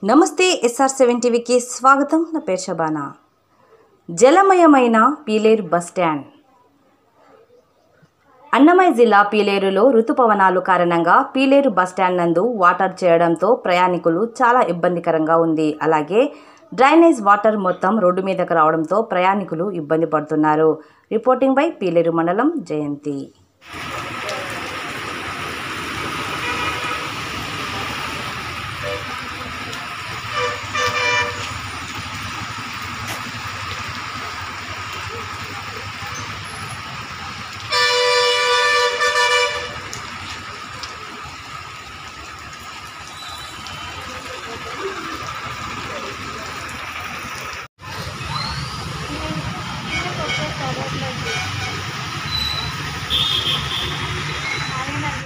నమస్తే SR7 టీవీకి స్వాగతం. నా పేరు శబానా. జలమయమైన పీలేరు బస్ స్టాండ్. అన్నమయ్య జిల్లా పీలేరులో ఋతుపవనాలు కారణంగా పీలేరు బస్ స్టాండ్ నందు వాటర్ చేయడంతో ప్రయాణికులు చాలా ఇబ్బందికరంగా ఉంది. అలాగే డ్రైనేజ్ వాటర్ మొత్తం రోడ్డు మీదకు రావడంతో ప్రయాణికులు ఇబ్బంది పడుతున్నారు. రిపోర్టింగ్ బై పీలేరు మండలం జయంతి.